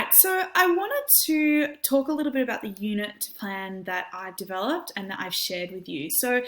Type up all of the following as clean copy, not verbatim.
right, so I wanted to talk a little bit about the unit plan that I've developed and that I've shared with you. So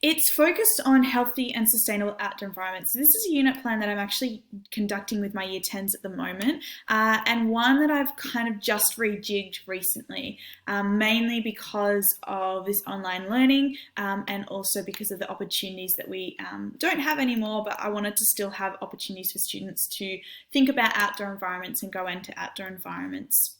it's focused on healthy and sustainable outdoor environments. So this is a unit plan that I'm actually conducting with my Year 10s at the moment, and one that I've kind of just rejigged recently, mainly because of this online learning and also because of the opportunities that we don't have anymore, but I wanted to still have opportunities for students to think about outdoor environments and go into outdoor environments.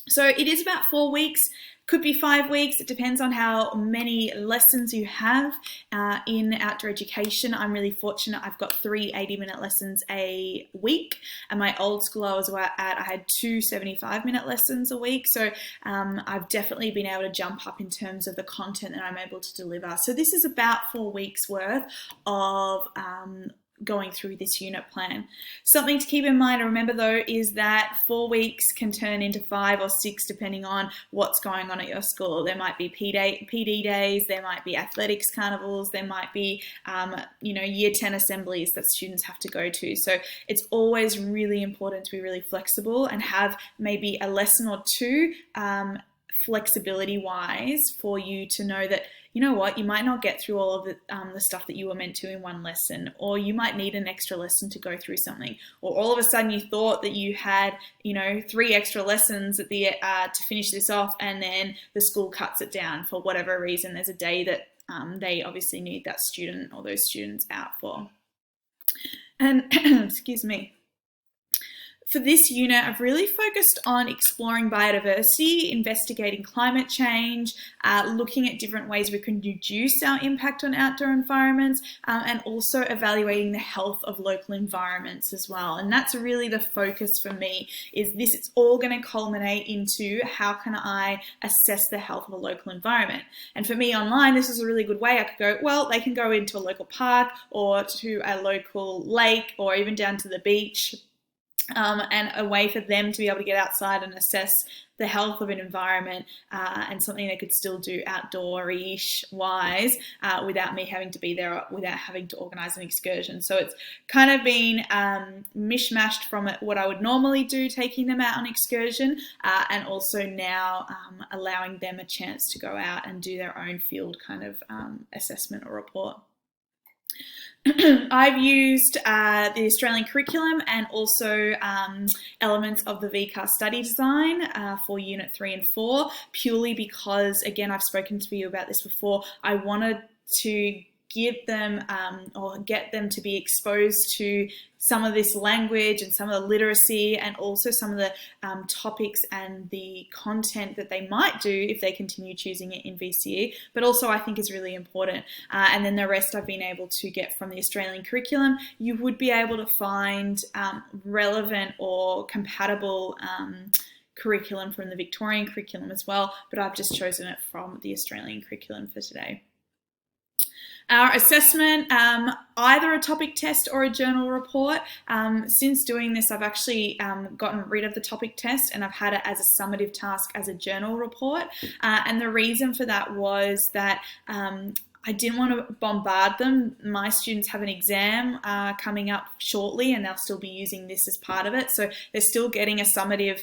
So it is about 4 weeks, could be 5 weeks. It depends on how many lessons you have in outdoor education. I'm really fortunate. I've got 3 80-minute lessons a week. And my old school I was at, I had 2 75-minute lessons a week. So I've definitely been able to jump up in terms of the content that I'm able to deliver. So this is about 4 weeks worth of going through this unit plan. Something to keep in mind and remember though is that 4 weeks can turn into 5 or 6 depending on what's going on at your school. There might be PD days, there might be athletics carnivals, there might be Year 10 assemblies that students have to go to. So it's always really important to be really flexible and have maybe a lesson or two flexibility wise for you to know that you know what, you might not get through all of the stuff that you were meant to in one lesson, or you might need an extra lesson to go through something, or all of a sudden you thought that you had 3 extra lessons at the to finish this off, and then the school cuts it down for whatever reason. There's a day that they obviously need that student or those students out for. And excuse me. For this unit, I've really focused on exploring biodiversity, investigating climate change, looking at different ways we can reduce our impact on outdoor environments, and also evaluating the health of local environments as well. And that's really the focus for me, is this, it's all going to culminate into how can I assess the health of a local environment. And for me online, this is a really good way. I could go, well, they can go into a local park or to a local lake or even down to the beach. And a way for them to be able to get outside and assess the health of an environment and something they could still do outdoor-ish wise without me having to be there, without having to organise an excursion. So it's kind of been mishmashed from what I would normally do, taking them out on excursion, and also now allowing them a chance to go out and do their own field kind of assessment or report. I've used the Australian curriculum and also elements of the VCAR study design for Unit 3 and 4, purely because, again, I've spoken to you about this before, I wanted to give them or get them to be exposed to some of this language and some of the literacy and also some of the topics and the content that they might do if they continue choosing it in VCE, but also I think is really important. And then the rest I've been able to get from the Australian curriculum. You would be able to find relevant or compatible curriculum from the Victorian curriculum as well, but I've just chosen it from the Australian curriculum for today. Our assessment, either a topic test or a journal report. Since doing this, I've actually gotten rid of the topic test and I've had it as a summative task as a journal report. And the reason for that was that I didn't want to bombard them. My students have an exam coming up shortly and they'll still be using this as part of it. So they're still getting a summative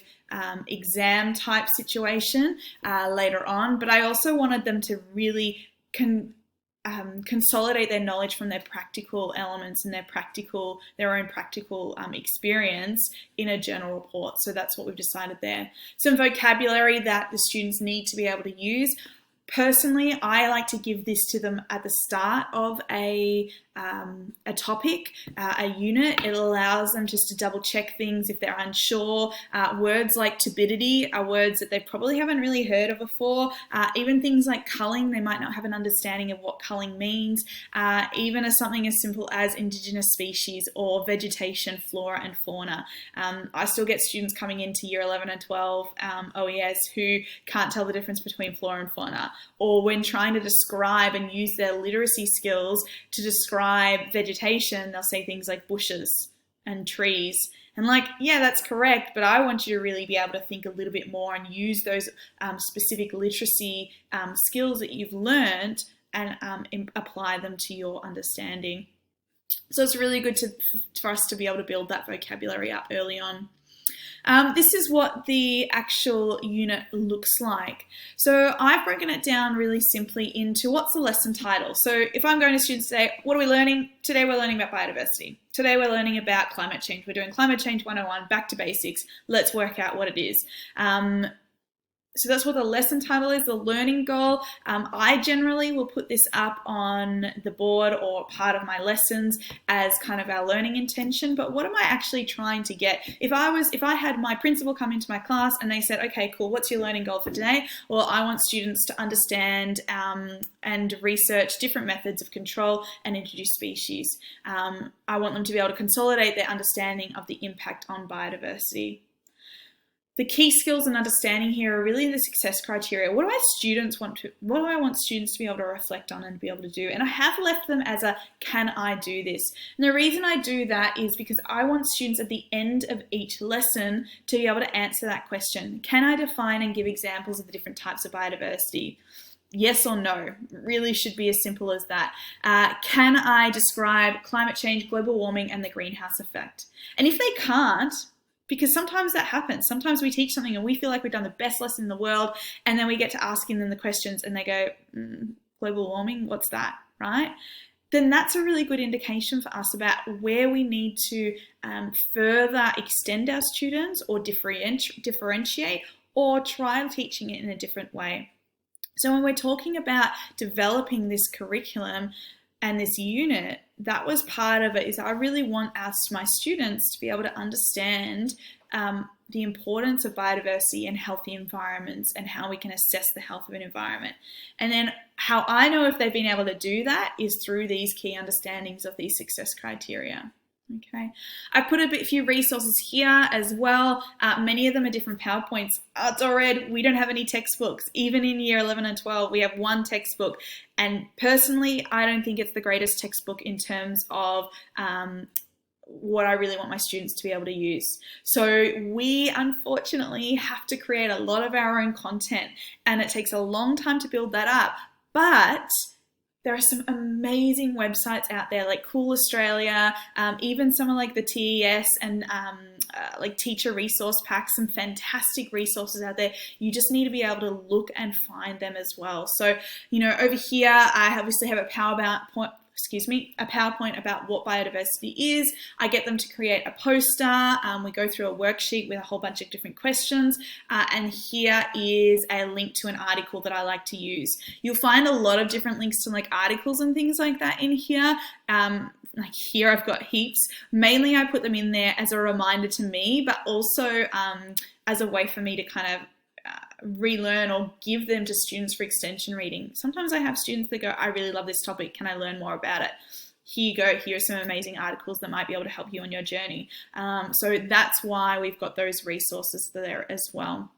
exam type situation later on. But I also wanted them to really consolidate their knowledge from their practical elements and their own practical experience in a journal report. So that's what we've decided there. Some vocabulary that the students need to be able to use. Personally, I like to give this to them at the start of a topic, a unit. It allows them just to double check things if they're unsure. Words like turbidity are words that they probably haven't really heard of before. Even things like culling, they might not have an understanding of what culling means. Even something as simple as indigenous species or vegetation, flora and fauna. I still get students coming into year 11 and 12 OES who can't tell the difference between flora and fauna, or when trying to describe and use their literacy skills to describe vegetation, they'll say things like bushes and trees. And yeah, that's correct, but I want you to really be able to think a little bit more and use those specific literacy skills that you've learned and apply them to your understanding. So it's really good for us to be able to build that vocabulary up early on. This is what the actual unit looks like. So I've broken it down really simply into what's the lesson title. So if I'm going to students today, what are we learning? Today we're learning about biodiversity. Today we're learning about climate change. We're doing Climate Change 101, back to basics. Let's work out what it is. So that's what the lesson title is, the learning goal. I generally will put this up on the board or part of my lessons as kind of our learning intention. But what am I actually trying to get? If I had my principal come into my class and they said, okay, cool, what's your learning goal for today? Well, I want students to understand and research different methods of control and introduce species. I want them to be able to consolidate their understanding of the impact on biodiversity. The key skills and understanding here are really the success criteria. What do I want students to be able to reflect on and be able to do? And I have left them as a, can I do this? And the reason I do that is because I want students at the end of each lesson to be able to answer that question. Can I define and give examples of the different types of biodiversity? Yes or no, really should be as simple as that. Can I describe climate change, global warming, and the greenhouse effect? And if they can't, because sometimes that happens. Sometimes we teach something and we feel like we've done the best lesson in the world, and then we get to asking them the questions and they go, global warming, what's that, right? Then that's a really good indication for us about where we need to further extend our students or differentiate or try teaching it in a different way. So when we're talking about developing this curriculum and this unit, that was part of it, is I really want my students to be able to understand the importance of biodiversity and healthy environments and how we can assess the health of an environment. And then how I know if they've been able to do that is through these key understandings of these success criteria. Okay, I put a few resources here as well. Many of them are different PowerPoints. It's all red. We don't have any textbooks. Even in year 11 and 12, we have one textbook. And personally, I don't think it's the greatest textbook in terms of what I really want my students to be able to use. So we unfortunately have to create a lot of our own content, and it takes a long time to build that up. But there are some amazing websites out there like Cool Australia, even some of like the TES and like Teacher Resource Packs, some fantastic resources out there. You just need to be able to look and find them as well. So, over here, I obviously have a PowerPoint about what biodiversity is. I get them to create a poster. We go through a worksheet with a whole bunch of different questions. And here is a link to an article that I like to use. You'll find a lot of different links to like articles and things like that in here. Like here I've got heaps. Mainly I put them in there as a reminder to me, but also as a way for me to kind of relearn or give them to students for extension reading. Sometimes I have students that go, I really love this topic, can I learn more about it? Here you go, here are some amazing articles that might be able to help you on your journey. So that's why we've got those resources there as well.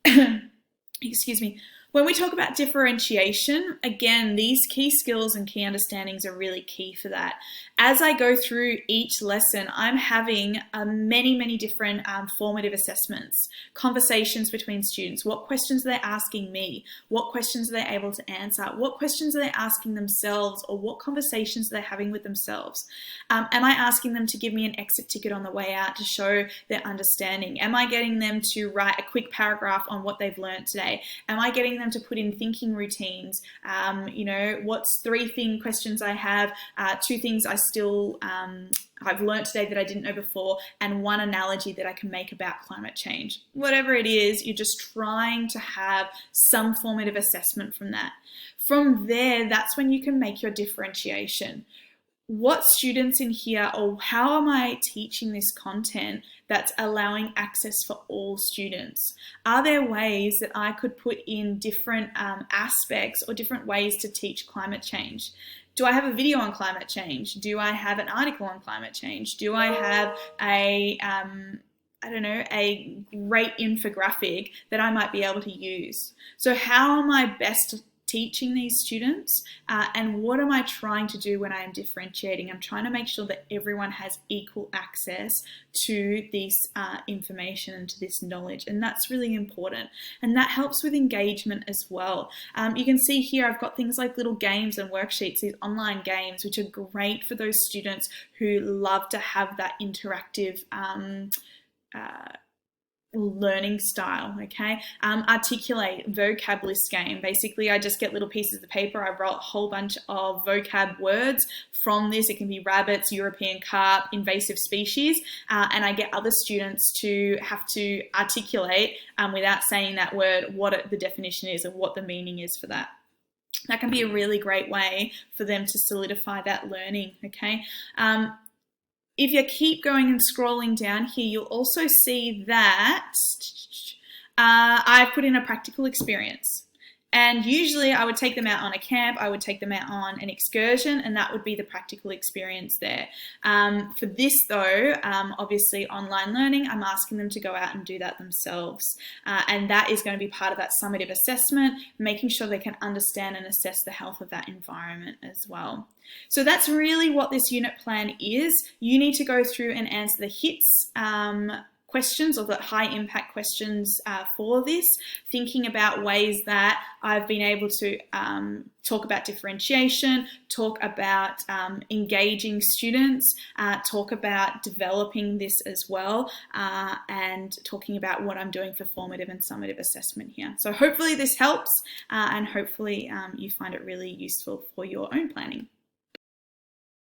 Excuse me. When we talk about differentiation, again, these key skills and key understandings are really key for that. As I go through each lesson, I'm having many different formative assessments, conversations between students. What questions are they asking me? What questions are they able to answer? What questions are they asking themselves, or what conversations are they having with themselves? Am I asking them to give me an exit ticket on the way out to show their understanding? Am I getting them to write a quick paragraph on what they've learned today? Am I getting them to put in thinking routines? What's 3 questions I have, 2 things I've learned today that I didn't know before, and 1 analogy that I can make about climate change. Whatever it is, you're just trying to have some formative assessment from that. From there, that's when you can make your differentiation. What students in here, or how am I teaching this content that's allowing access for all students? Are there ways that I could put in different aspects or different ways to teach climate change? Do I have a video on climate change? Do I have an article on climate change? Do I have a great infographic that I might be able to use? So how am I best teaching these students, and what am I trying to do when I am differentiating? I'm trying to make sure that everyone has equal access to this information and to this knowledge, and that's really important, and that helps with engagement as well. You can see here I've got things like little games and worksheets, these online games, which are great for those students who love to have that interactive learning style, okay? Articulate, vocab list game. Basically, I just get little pieces of paper. I wrote a whole bunch of vocab words from this. It can be rabbits, European carp, invasive species, and I get other students to have to articulate without saying that word what the definition is and what the meaning is for that. That can be a really great way for them to solidify that learning, okay? If you keep going and scrolling down here, you'll also see that I've put in a practical experience. And usually I would take them out on a camp, I would take them out on an excursion, and that would be the practical experience there. For this though, obviously online learning, I'm asking them to go out and do that themselves. And that is going to be part of that summative assessment, making sure they can understand and assess the health of that environment as well. So that's really what this unit plan is. You need to go through and answer the HITS questions, or the high impact questions for this, thinking about ways that I've been able to talk about differentiation, talk about engaging students, talk about developing this as well, and talking about what I'm doing for formative and summative assessment here. So hopefully this helps, and hopefully you find it really useful for your own planning.